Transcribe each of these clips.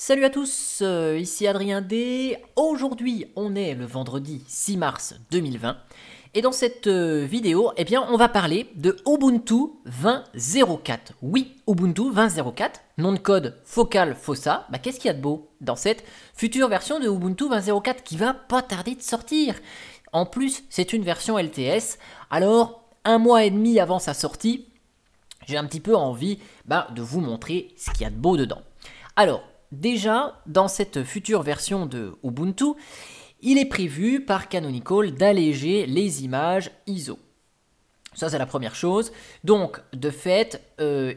Salut à tous, ici Adrien D. Aujourd'hui, on est le vendredi 6 mars 2020. Et dans cette vidéo, eh bien, on va parler de Ubuntu 20.04. Oui, Ubuntu 20.04, nom de code Focal Fossa. Bah, qu'est-ce qu'il y a de beau dans cette future version de Ubuntu 20.04 qui va pas tarder de sortir? En plus, c'est une version LTS. Alors, un mois et demi avant sa sortie, j'ai un petit peu envie de vous montrer ce qu'il y a de beau dedans. Alors, déjà, dans cette future version de Ubuntu, il est prévu par Canonical d'alléger les images ISO. Ça, c'est la première chose. Donc, de fait,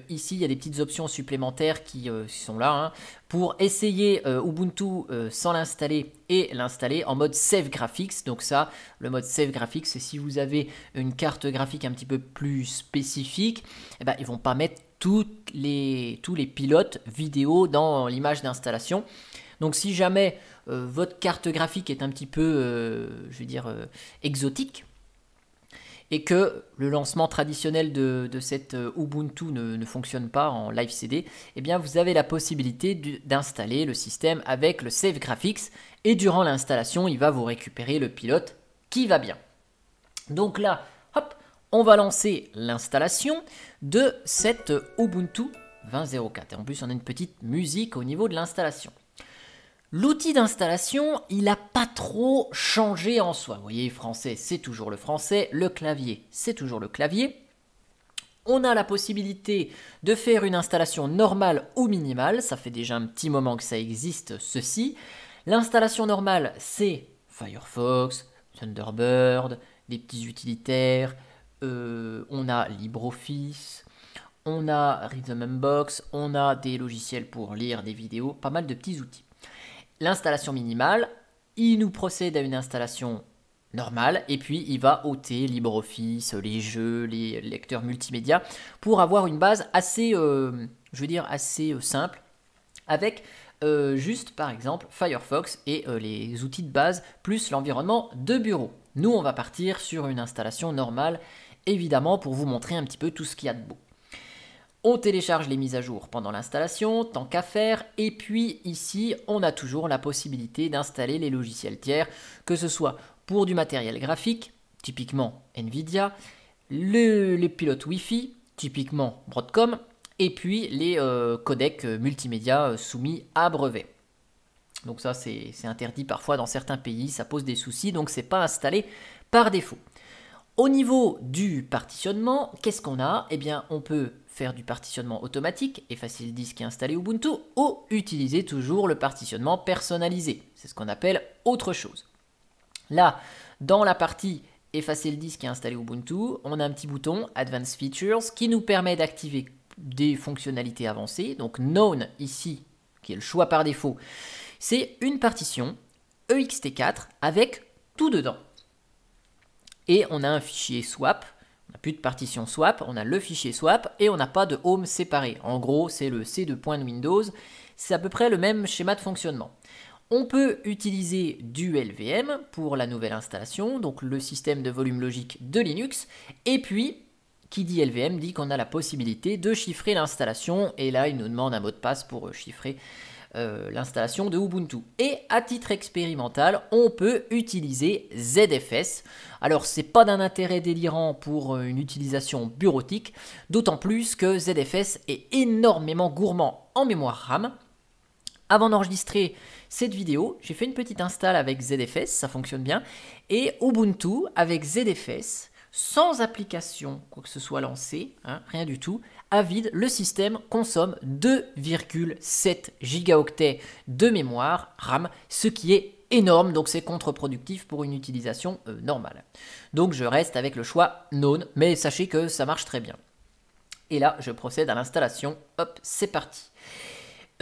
ici, il y a des petites options supplémentaires qui sont là pour essayer Ubuntu sans l'installer et l'installer en mode Save Graphics. Donc ça, le mode Save Graphics, c'est si vous avez une carte graphique un petit peu plus spécifique, eh ben, ils ne vont pas mettre tous les pilotes vidéo dans l'image d'installation. Donc si jamais votre carte graphique est un petit peu, exotique, et que le lancement traditionnel de cette Ubuntu ne fonctionne pas en live CD, eh bien vous avez la possibilité d'installer le système avec le Save Graphics, et durant l'installation, il va vous récupérer le pilote qui va bien. Donc là, hop, on va lancer l'installation de cette Ubuntu 20.04. Et en plus, on a une petite musique au niveau de l'installation. L'outil d'installation, il n'a pas trop changé en soi. Vous voyez, français, c'est toujours le français. Le clavier, c'est toujours le clavier. On a la possibilité de faire une installation normale ou minimale. Ça fait déjà un petit moment que ça existe, ceci. L'installation normale, c'est Firefox, Thunderbird, des petits utilitaires. On a LibreOffice. On a Rhythmbox. On a des logiciels pour lire des vidéos. Pas mal de petits outils. L'installation minimale, il nous procède à une installation normale et puis il va ôter LibreOffice, les jeux, les lecteurs multimédia pour avoir une base assez, assez simple avec juste par exemple Firefox et les outils de base plus l'environnement de bureau. Nous, on va partir sur une installation normale évidemment pour vous montrer un petit peu tout ce qu'il y a de beau. On télécharge les mises à jour pendant l'installation, tant qu'à faire, et puis ici, on a toujours la possibilité d'installer les logiciels tiers, que ce soit pour du matériel graphique, typiquement Nvidia, les pilotes Wi-Fi, typiquement Broadcom, et puis les codecs multimédia soumis à brevet. Donc ça, c'est interdit parfois dans certains pays, ça pose des soucis, donc c'est pas installé par défaut. Au niveau du partitionnement, qu'est-ce qu'on a? Eh bien, on peut faire du partitionnement automatique et facile disque et installer Ubuntu, ou utiliser toujours le partitionnement personnalisé. C'est ce qu'on appelle autre chose. Là, dans la partie effacer le disque et installer Ubuntu, on a un petit bouton Advanced Features qui nous permet d'activer des fonctionnalités avancées. Donc Known ici, qui est le choix par défaut, c'est une partition ext4 avec tout dedans. Et on a un fichier swap, on n'a plus de partition swap, on a le fichier swap et on n'a pas de home séparé. En gros, c'est le C de point de Windows, c'est à peu près le même schéma de fonctionnement. On peut utiliser du LVM pour la nouvelle installation, donc le système de volume logique de Linux. Et puis, qui dit LVM dit qu'on a la possibilité de chiffrer l'installation. Et là, il nous demande un mot de passe pour chiffrer l'installation de Ubuntu. Et à titre expérimental, on peut utiliser ZFS. Alors, c'est pas d'un intérêt délirant pour une utilisation bureautique, d'autant plus que ZFS est énormément gourmand en mémoire RAM. Avant d'enregistrer cette vidéo, j'ai fait une petite install avec ZFS, ça fonctionne bien, et Ubuntu avec ZFS, sans application quoi que ce soit lancé, rien du tout, à vide, le système consomme 2,7 gigaoctets de mémoire RAM, ce qui est énorme, donc c'est contre-productif pour une utilisation normale. Donc je reste avec le choix Known, mais sachez que ça marche très bien. Et là, je procède à l'installation, hop, c'est parti.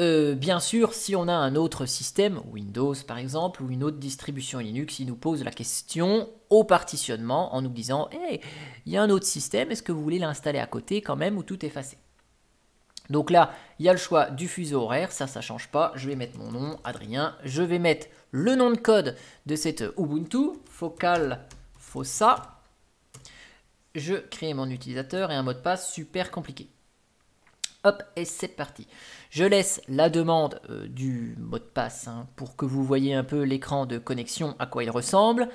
Bien sûr, si on a un autre système, Windows par exemple, ou une autre distribution Linux, il nous pose la question au partitionnement en nous disant « Hey, il y a un autre système, est-ce que vous voulez l'installer à côté quand même ou tout effacer ?» Donc là, il y a le choix du fuseau horaire, ça ne change pas. Je vais mettre mon nom, Adrien. Je vais mettre le nom de code de cette Ubuntu, Focal Fossa. Je crée mon utilisateur et un mot de passe super compliqué. Hop, et c'est parti. Je laisse la demande du mot de passe pour que vous voyez un peu l'écran de connexion, à quoi il ressemble.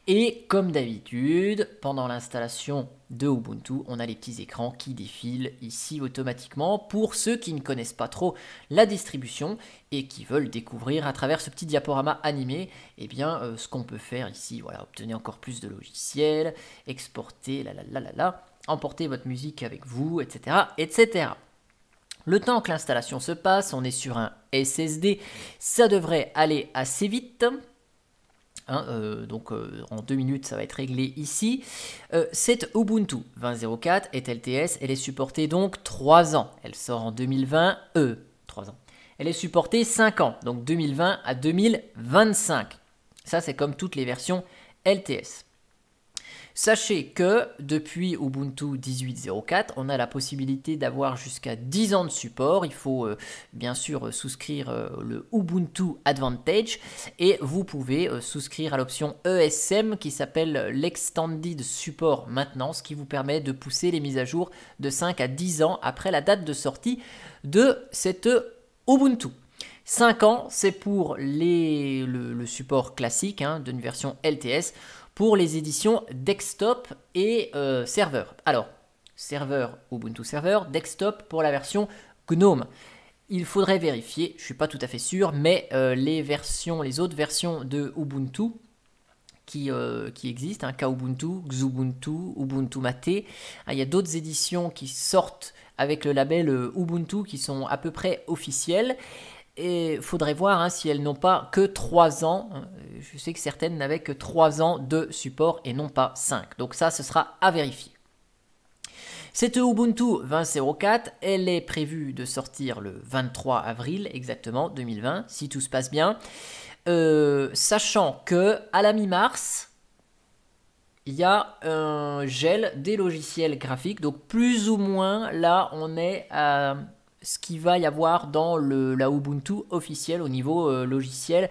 Et comme d'habitude, pendant l'installation de Ubuntu, on a les petits écrans qui défilent ici automatiquement pour ceux qui ne connaissent pas trop la distribution et qui veulent découvrir à travers ce petit diaporama animé ce qu'on peut faire ici. Voilà, obtenez encore plus de logiciels, exporter, emporter votre musique avec vous, etc., etc. Le temps que l'installation se passe, on est sur un SSD, ça devrait aller assez vite. En 2 minutes, ça va être réglé ici. Cette Ubuntu 20.04 est LTS, elle est supportée donc 3 ans. Elle sort en 2020, 3 ans. Elle est supportée 5 ans, donc 2020 à 2025. Ça, c'est comme toutes les versions LTS. Sachez que depuis Ubuntu 18.04, on a la possibilité d'avoir jusqu'à 10 ans de support. Il faut bien sûr souscrire le Ubuntu Advantage et vous pouvez souscrire à l'option ESM qui s'appelle l'Extended Support Maintenance qui vous permet de pousser les mises à jour de 5 à 10 ans après la date de sortie de cette Ubuntu. 5 ans, c'est pour le support classique d'une version LTS. Pour les éditions desktop et serveur. Alors, serveur, Ubuntu serveur, desktop pour la version GNOME. Il faudrait vérifier, je ne suis pas tout à fait sûr, mais les autres versions de Ubuntu qui existent, Kubuntu, Xubuntu, Ubuntu Mate, il y a d'autres éditions qui sortent avec le label Ubuntu qui sont à peu près officielles. Et il faudrait voir si elles n'ont pas que 3 ans. Je sais que certaines n'avaient que 3 ans de support et non pas 5. Donc ça, ce sera à vérifier. Cette Ubuntu 20.04, elle est prévue de sortir le 23 avril exactement 2020, si tout se passe bien. Sachant que à la mi-mars, il y a un gel des logiciels graphiques. Donc plus ou moins, là, on est à ce qu'il va y avoir dans la Ubuntu officielle au niveau logiciel,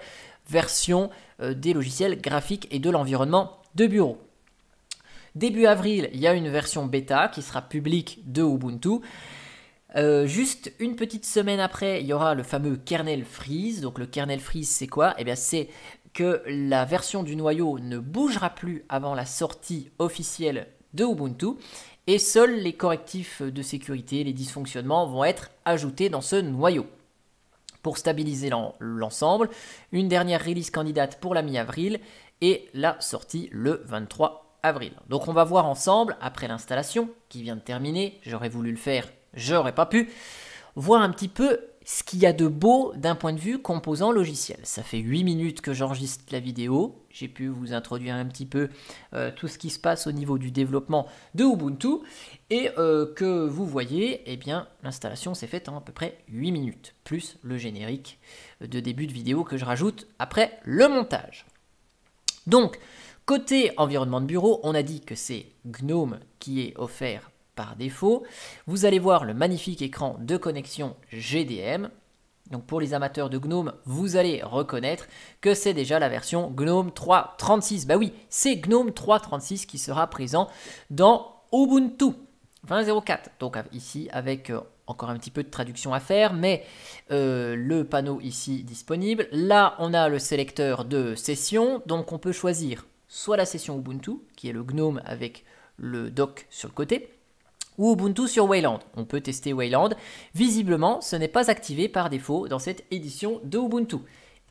version des logiciels graphiques et de l'environnement de bureau. Début avril, il y a une version bêta qui sera publique de Ubuntu. Juste une petite semaine après, il y aura le fameux kernel freeze. Donc le kernel freeze, c'est quoi? C'est que la version du noyau ne bougera plus avant la sortie officielle de Ubuntu. Et seuls les correctifs de sécurité, les dysfonctionnements vont être ajoutés dans ce noyau. Pour stabiliser l'ensemble, une dernière release candidate pour la mi-avril et la sortie le 23 avril. Donc on va voir ensemble, après l'installation qui vient de terminer, j'aurais voulu le faire, j'aurais pas pu, voir un petit peu ce qu'il y a de beau d'un point de vue composant logiciel. Ça fait 8 minutes que j'enregistre la vidéo. J'ai pu vous introduire un petit peu tout ce qui se passe au niveau du développement de Ubuntu. Et que vous voyez, l'installation s'est faite en à peu près 8 minutes. Plus le générique de début de vidéo que je rajoute après le montage. Donc, côté environnement de bureau, on a dit que c'est GNOME qui est offert par défaut. Vous allez voir le magnifique écran de connexion GDM. Donc pour les amateurs de GNOME, vous allez reconnaître que c'est déjà la version GNOME 3.36. Bah oui, c'est GNOME 3.36 qui sera présent dans Ubuntu 20.04. Donc ici avec encore un petit peu de traduction à faire, mais le panneau ici disponible. Là, on a le sélecteur de session, donc on peut choisir soit la session Ubuntu, qui est le GNOME avec le dock sur le côté, ou Ubuntu sur Wayland. On peut tester Wayland. Visiblement, ce n'est pas activé par défaut dans cette édition de Ubuntu.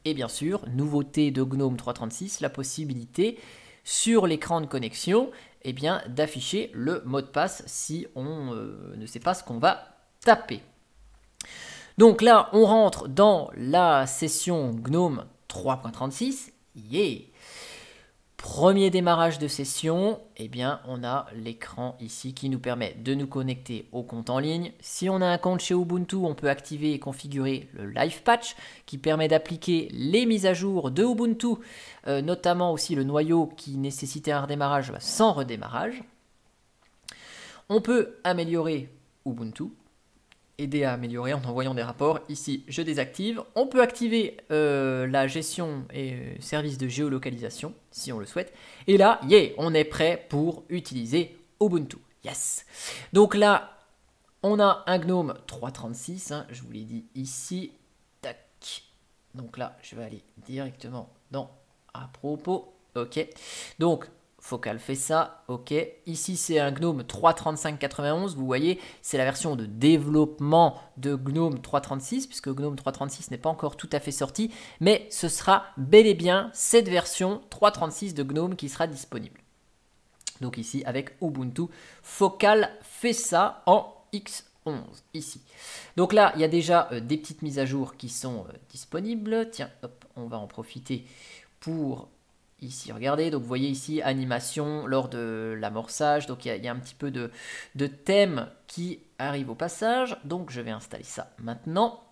Et bien sûr, nouveauté de GNOME 3.36, la possibilité sur l'écran de connexion d'afficher le mot de passe si on ne sait pas ce qu'on va taper. Donc là, on rentre dans la session GNOME 3.36. Yeah! Premier démarrage de session, on a l'écran ici qui nous permet de nous connecter au compte en ligne. Si on a un compte chez Ubuntu, on peut activer et configurer le Live Patch qui permet d'appliquer les mises à jour de Ubuntu, notamment aussi le noyau qui nécessitait un redémarrage sans redémarrage. On peut améliorer Ubuntu, aider à améliorer en envoyant des rapports. Ici, je désactive. On peut activer la gestion et service de géolocalisation, si on le souhaite. Et là, on est prêt pour utiliser Ubuntu. Yes! Donc là, On a un GNOME 3.36, hein, je vous l'ai dit ici. Tac. Donc là, je vais aller directement dans à propos. Ok. Donc, Focal fait ça. Ok. Ici, c'est un GNOME 3.35.91. Vous voyez, c'est la version de développement de GNOME 3.36, puisque GNOME 3.36 n'est pas encore tout à fait sorti. Mais ce sera bel et bien cette version 3.36 de GNOME qui sera disponible. Donc ici, avec Ubuntu, Focal fait ça en X11 ici. Donc là, il y a déjà des petites mises à jour qui sont disponibles. Tiens, hop, on va en profiter pour ici, regardez. Donc vous voyez ici, animation lors de l'amorçage. Donc il y a un petit peu de thème qui arrive au passage. Donc je vais installer ça maintenant.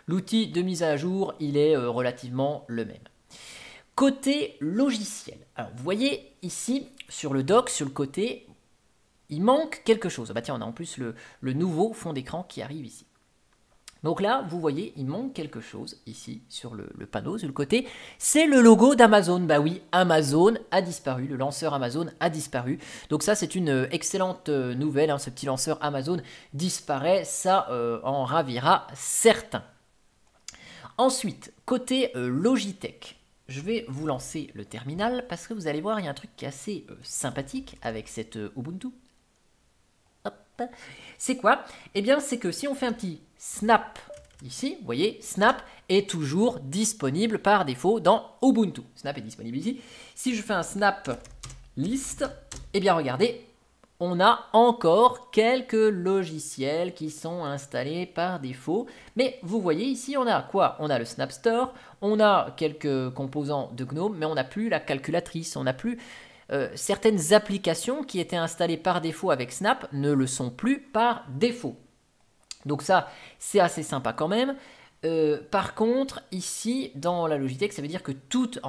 L'outil de mise à jour, il est relativement le même. Côté logiciel, alors vous voyez ici sur le dock, sur le côté, il manque quelque chose. Bah tiens, on a en plus le nouveau fond d'écran qui arrive ici. Donc là, vous voyez, il manque quelque chose ici sur le panneau, sur le côté. C'est le logo d'Amazon. Bah oui, Amazon a disparu, le lanceur Amazon a disparu. Donc ça, c'est une excellente nouvelle, hein, ce petit lanceur Amazon disparaît, ça en ravira certains. Ensuite, côté Logitech. Je vais vous lancer le terminal parce que vous allez voir, il y a un truc qui est assez sympathique avec cette Ubuntu. C'est quoi? Eh bien, c'est que si on fait un petit snap ici, vous voyez, snap est toujours disponible par défaut dans Ubuntu. Snap est disponible ici. Si je fais un snap list, eh bien, regardez, on a encore quelques logiciels qui sont installés par défaut. Mais vous voyez ici, on a quoi? On a le Snap Store, on a quelques composants de GNOME, mais on n'a plus la calculatrice, on n'a plus certaines applications qui étaient installées par défaut avec Snap ne le sont plus par défaut. Donc ça, c'est assez sympa quand même. Par contre, ici, dans la Logitech, ça veut dire que toutes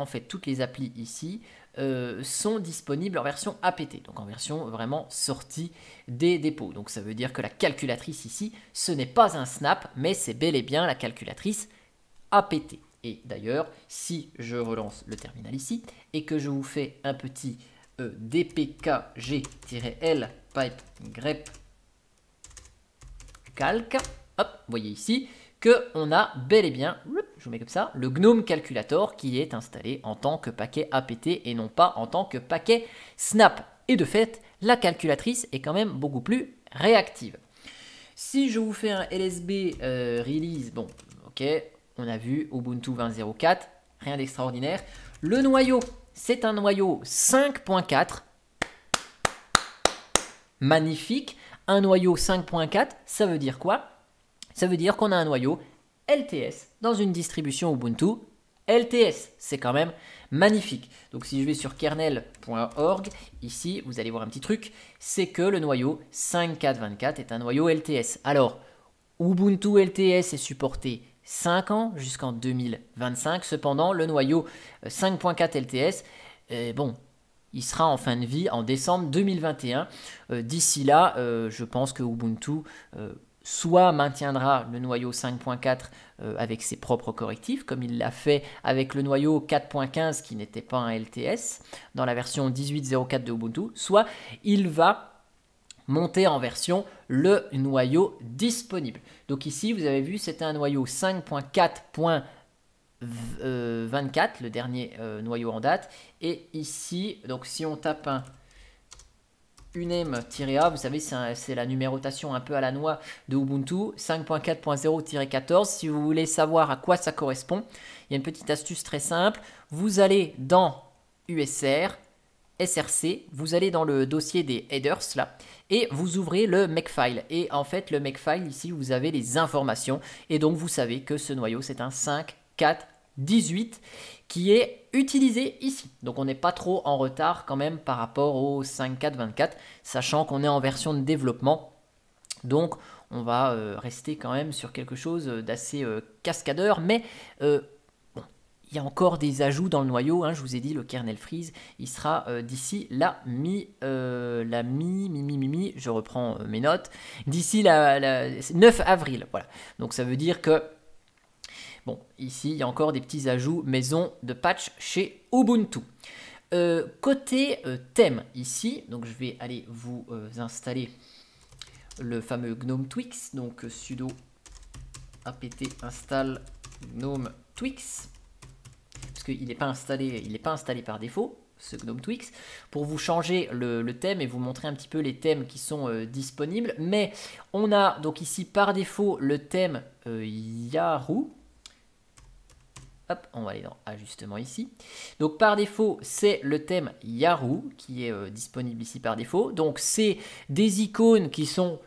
les applis ici sont disponibles en version APT, donc en version vraiment sortie des dépôts. Donc ça veut dire que la calculatrice ici, ce n'est pas un Snap, mais c'est bel et bien la calculatrice APT. Et d'ailleurs, si je relance le terminal ici et que je vous fais un petit dpkg-l pipe grep calque, hop, vous voyez ici qu'on a bel et bien, je vous mets comme ça, le GNOME Calculator qui est installé en tant que paquet APT et non pas en tant que paquet Snap. Et de fait, la calculatrice est quand même beaucoup plus réactive. Si je vous fais un LSB release, bon, ok, on a vu Ubuntu 20.04, rien d'extraordinaire. Le noyau, c'est un noyau 5.4, magnifique. Un noyau 5.4, ça veut dire quoi? Ça veut dire qu'on a un noyau LTS dans une distribution Ubuntu LTS. C'est quand même magnifique. Donc si je vais sur kernel.org, ici, vous allez voir un petit truc, c'est que le noyau 5.4.24 est un noyau LTS. Alors, Ubuntu LTS est supporté 5 ans jusqu'en 2025. Cependant, le noyau 5.4 LTS, bon, il sera en fin de vie en décembre 2021. D'ici là, je pense que Ubuntu soit maintiendra le noyau 5.4 avec ses propres correctifs, comme il l'a fait avec le noyau 4.15 qui n'était pas un LTS dans la version 18.04 de Ubuntu, soit il va monter en version le noyau disponible. Donc ici, vous avez vu, c'était un noyau 5.4.24, le dernier noyau en date. Et ici, donc si on tape un unem-a, vous savez, c'est la numérotation un peu à la noix de Ubuntu, 5.4.0-14. Si vous voulez savoir à quoi ça correspond, il y a une petite astuce très simple. Vous allez dans USR, SRC, vous allez dans le dossier des headers là, et vous ouvrez le makefile. Et en fait, le makefile, ici, vous avez les informations. Et donc, vous savez que ce noyau, c'est un 5.4.18 qui est utilisé ici. Donc, on n'est pas trop en retard quand même par rapport au 5.4.24, sachant qu'on est en version de développement. Donc, on va rester quand même sur quelque chose d'assez cascadeur, mais il y a encore des ajouts dans le noyau, hein, je vous ai dit, le kernel freeze, il sera d'ici la je reprends mes notes, d'ici la 9 avril, voilà. Donc ça veut dire que, bon, ici, il y a encore des petits ajouts maison de patch chez Ubuntu. Côté thème, ici, donc je vais aller vous installer le fameux GNOME Twix, donc sudo apt install GNOME Twix, parce qu'il n'est pas installé par défaut, ce GNOME Twix, pour vous changer le thème et vous montrer un petit peu les thèmes qui sont disponibles. Mais on a donc ici par défaut le thème Yahoo. Hop, on va aller dans ajustement ici. Donc par défaut, c'est le thème Yahoo qui est disponible ici par défaut. Donc c'est des icônes qui sont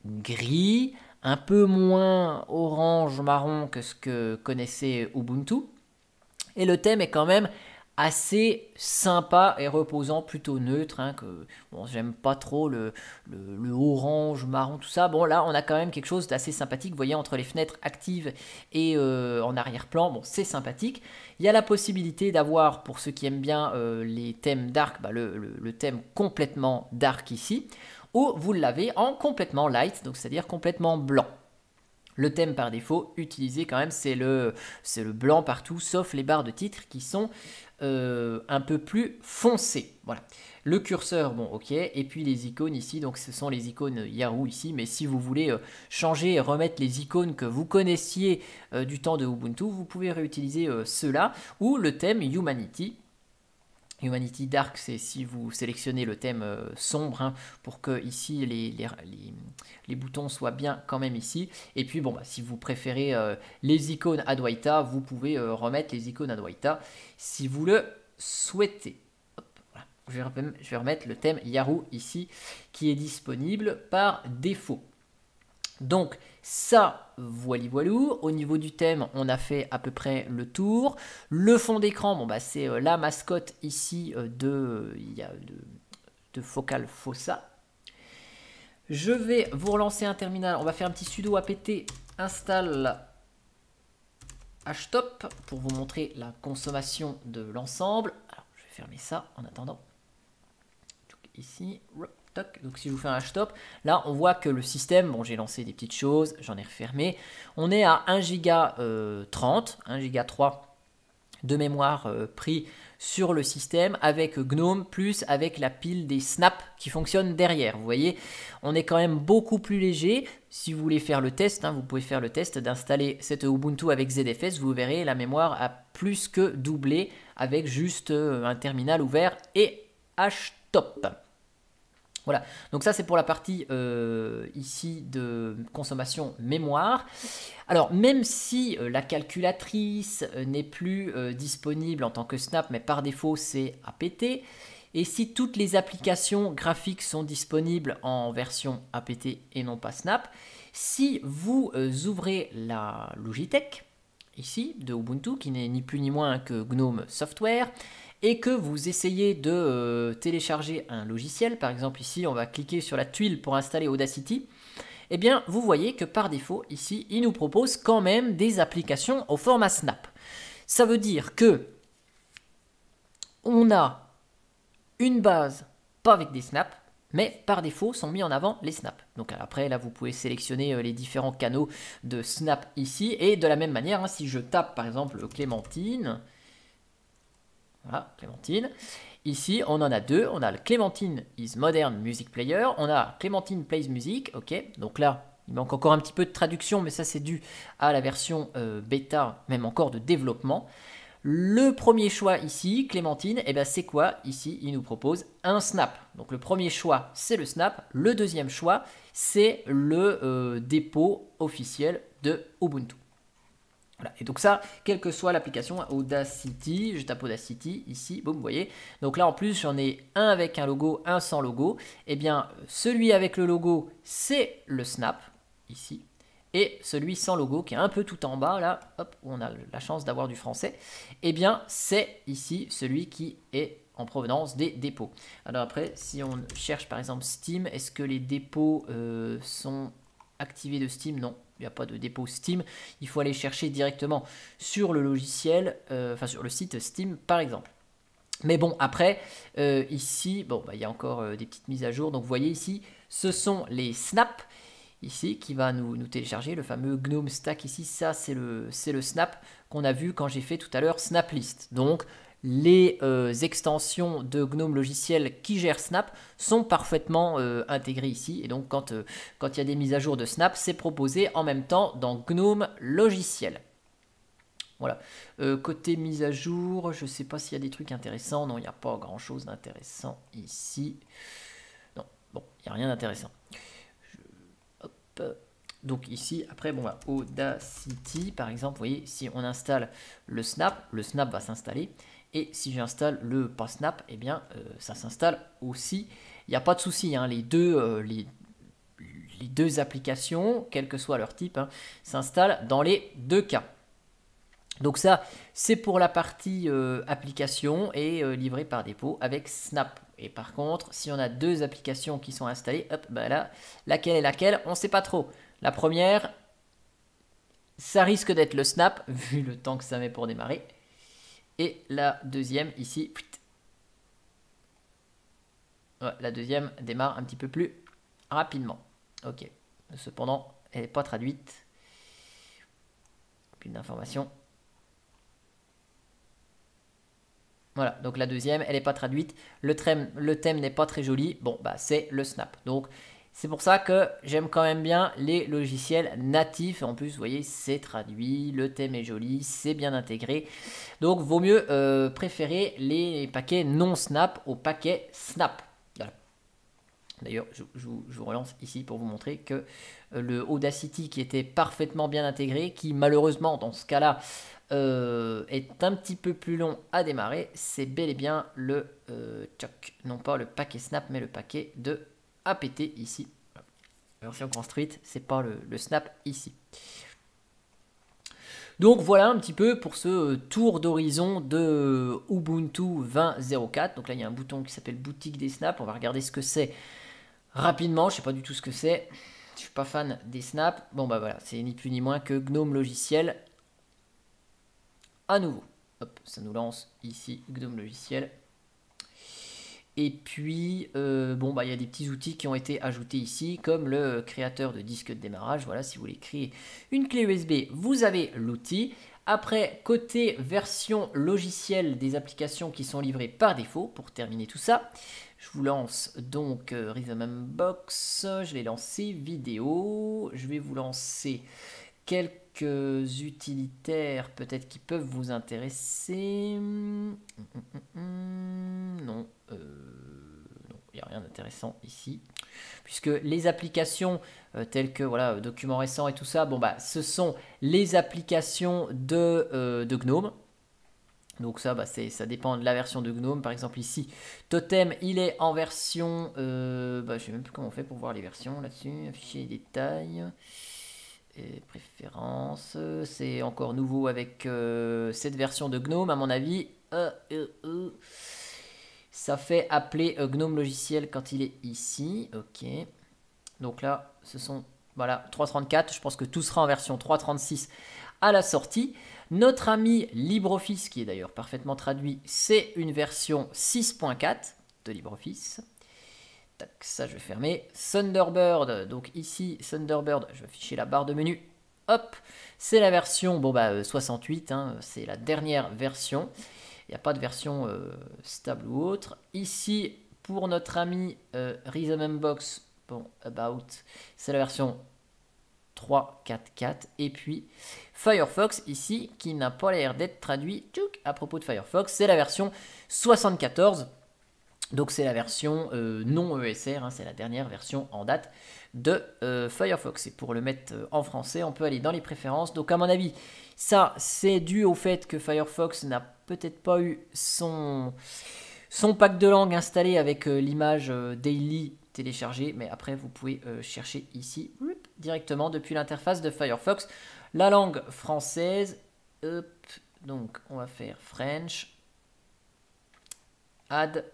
gris, un peu moins orange marron que ce que connaissait Ubuntu. Et le thème est quand même assez sympa et reposant, plutôt neutre, hein, que bon, j'aime pas trop le orange, marron, tout ça. Bon, là, on a quand même quelque chose d'assez sympathique. Vous voyez, entre les fenêtres actives et en arrière-plan, bon, c'est sympathique. Il y a la possibilité d'avoir, pour ceux qui aiment bien les thèmes dark, bah, le thème complètement dark ici, ou vous l'avez en complètement light, donc c'est-à-dire complètement blanc. Le thème par défaut utilisé quand même, c'est le blanc partout, sauf les barres de titre qui sont un peu plus foncées. Voilà. Le curseur, bon, ok. Et puis les icônes ici, donc ce sont les icônes Yahoo ici. Mais si vous voulez changer et remettre les icônes que vous connaissiez du temps de Ubuntu, vous pouvez réutiliser ceux-là. Ou le thème Humanity. Humanity Dark, c'est si vous sélectionnez le thème sombre, hein, pour que ici les boutons soient bien quand même ici. Et puis bon, bah, si vous préférez les icônes Adwaita, vous pouvez remettre les icônes Adwaita si vous le souhaitez. Hop, voilà. Je vais remettre le thème Yahoo ici qui est disponible par défaut. Donc ça, voilou. Au niveau du thème, on a fait à peu près le tour. Le fond d'écran, bon, bah, c'est la mascotte ici de Focal Fossa. Je vais vous relancer un terminal. On va faire un petit sudo apt install htop pour vous montrer la consommation de l'ensemble. Alors, je vais fermer ça en attendant. Ici, donc si je vous fais un htop, là on voit que le système, bon j'ai lancé des petites choses, j'en ai refermé, on est à 1 giga 30, 1 giga 3 de mémoire pris sur le système avec GNOME plus avec la pile des snaps qui fonctionne derrière. Vous voyez, on est quand même beaucoup plus léger. Si vous voulez faire le test, hein, vous pouvez faire le test d'installer cette Ubuntu avec ZFS, vous verrez la mémoire a plus que doublé avec juste un terminal ouvert et htop. Voilà, donc ça c'est pour la partie ici de consommation mémoire. Alors même si la calculatrice n'est plus disponible en tant que Snap, mais par défaut c'est apt, et si toutes les applications graphiques sont disponibles en version apt et non pas Snap, si vous ouvrez la Logitech, ici, de Ubuntu, qui n'est ni plus ni moins que GNOME Software, et que vous essayez de télécharger un logiciel, par exemple ici on va cliquer sur la tuile pour installer Audacity, eh bien vous voyez que par défaut ici il nous propose quand même des applications au format Snap. Ça veut dire que on a une base pas avec des snaps, mais par défaut sont mis en avant les snaps. Donc après là vous pouvez sélectionner les différents canaux de snap ici, et de la même manière, hein, si je tape par exemple Clémentine, voilà, Clémentine. Ici, on en a deux. On a le Clémentine is Modern Music Player. On a Clémentine Plays Music. Ok, donc là, il manque encore un petit peu de traduction, mais ça, c'est dû à la version bêta, même encore de développement. Le premier choix ici, Clémentine, eh ben, c'est quoi? Ici, il nous propose un snap. Donc le premier choix, c'est le snap. Le deuxième choix, c'est le dépôt officiel de Ubuntu. Voilà. Et donc ça, quelle que soit l'application, Audacity, je tape Audacity ici, boum, vous voyez. Donc là en plus j'en ai un avec un logo, un sans logo. Eh bien celui avec le logo c'est le Snap, ici. Et celui sans logo qui est un peu tout en bas, là, hop, où on a la chance d'avoir du français, eh bien c'est ici celui qui est en provenance des dépôts. Alors après, si on cherche par exemple Steam, est-ce que les dépôts sont activés de Steam? Non. Il n'y a pas de dépôt Steam, il faut aller chercher directement sur le logiciel, enfin sur le site Steam par exemple. Mais bon, après, ici, bon, bah, il y a encore des petites mises à jour. Donc vous voyez ici, ce sont les snaps, ici, qui va nous télécharger le fameux GNOME Stack ici. Ça, c'est le snap qu'on a vu quand j'ai fait tout à l'heure Snap List. Donc les extensions de GNOME logiciel qui gèrent Snap sont parfaitement intégrées ici. Et donc, quand il y a des mises à jour de Snap, c'est proposé en même temps dans GNOME logiciel. Voilà. Côté mise à jour, je ne sais pas s'il y a des trucs intéressants. Non, il n'y a pas grand-chose d'intéressant ici. Non, bon, il n'y a rien d'intéressant. Hop. Donc ici, après, bon, Audacity, par exemple, vous voyez, si on installe le Snap va s'installer. Et si j'installe le pas Snap, eh bien, ça s'installe aussi. Il n'y a pas de souci, hein, les deux applications, quel que soit leur type, hein, s'installent dans les deux cas. Donc ça, c'est pour la partie application et livré par dépôt avec Snap. Et par contre, si on a deux applications qui sont installées, hop, bah là, laquelle est laquelle, on ne sait pas trop. La première, ça risque d'être le Snap, vu le temps que ça met pour démarrer. Et la deuxième, ici, ouais, la deuxième démarre un petit peu plus rapidement. Ok, cependant, elle n'est pas traduite. Plus d'informations. Voilà, donc la deuxième, elle n'est pas traduite. Le thème n'est pas très joli. Bon, bah c'est le Snap. Donc, c'est pour ça que j'aime quand même bien les logiciels natifs. En plus, vous voyez, c'est traduit, le thème est joli, c'est bien intégré. Donc, vaut mieux préférer les paquets non Snap aux paquets Snap. Voilà. D'ailleurs, je vous relance ici pour vous montrer que le Audacity qui était parfaitement bien intégré, qui malheureusement, dans ce cas-là, est un petit peu plus long à démarrer, c'est bel et bien le choc. Non pas le paquet Snap, mais le paquet de APT ici. Version construite, c'est pas le Snap ici. Donc voilà un petit peu pour ce tour d'horizon de Ubuntu 20.04. Donc là, il y a un bouton qui s'appelle boutique des snaps. On va regarder ce que c'est rapidement. Je sais pas du tout ce que c'est. Je suis pas fan des snaps. Bon bah voilà, c'est ni plus ni moins que GNOME logiciel à nouveau. Hop, ça nous lance ici GNOME logiciel. Et puis, bon, bah, il y a des petits outils qui ont été ajoutés ici, comme le créateur de disque de démarrage. Voilà, si vous voulez créer une clé USB, vous avez l'outil. Après, côté version logicielle des applications qui sont livrées par défaut, pour terminer tout ça, je vous lance donc Rhythmbox. Je l'ai lancé vidéo. Je vais vous lancer quelques utilitaires peut-être qui peuvent vous intéresser. Non, il n'y a rien d'intéressant ici. Puisque les applications telles que voilà, documents récents et tout ça, bon, bah, ce sont les applications de GNOME. Donc ça, bah, ça dépend de la version de GNOME. Par exemple ici, Totem, il est en version... je ne sais même plus comment on fait pour voir les versions là-dessus. Afficher les détails. Et préférences, c'est encore nouveau avec cette version de GNOME à mon avis. Ça fait appeler GNOME logiciel quand il est ici. Ok. Donc là, ce sont voilà 3.34. Je pense que tout sera en version 3.36 à la sortie. Notre ami LibreOffice, qui est d'ailleurs parfaitement traduit, c'est une version 6.4 de LibreOffice. Tac, ça je vais fermer. Thunderbird, donc ici Thunderbird, je vais afficher la barre de menu. Hop, c'est la version bon, bah, 68, hein, c'est la dernière version. Il n'y a pas de version stable ou autre. Ici, pour notre ami Rhythmbox, bon, About, c'est la version 3.4.4. Et puis Firefox ici, qui n'a pas l'air d'être traduit. À propos de Firefox, c'est la version 74. Donc c'est la version non ESR, hein, c'est la dernière version en date de Firefox. Et pour le mettre en français, on peut aller dans les préférences. Donc à mon avis, ça c'est dû au fait que Firefox n'a peut-être pas eu son pack de langue installé avec l'image daily téléchargée. Mais après, vous pouvez chercher ici directement depuis l'interface de Firefox la langue française. Hop, donc on va faire French. Add.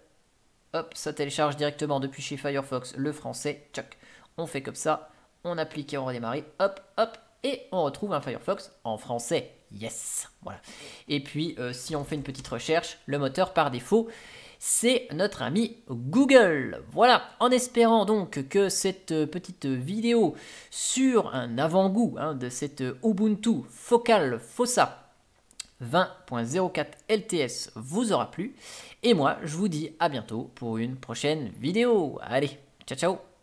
Hop, ça télécharge directement depuis chez Firefox le français. Tchac. On fait comme ça. On applique et on redémarre. Hop, hop. Et on retrouve un Firefox en français. Yes. Voilà. Et puis, si on fait une petite recherche, le moteur par défaut, c'est notre ami Google. Voilà. En espérant donc que cette petite vidéo sur un avant-goût de cette Ubuntu Focal Fossa 20.04 LTS vous aura plu. Et moi, je vous dis à bientôt pour une prochaine vidéo. Allez, ciao ciao!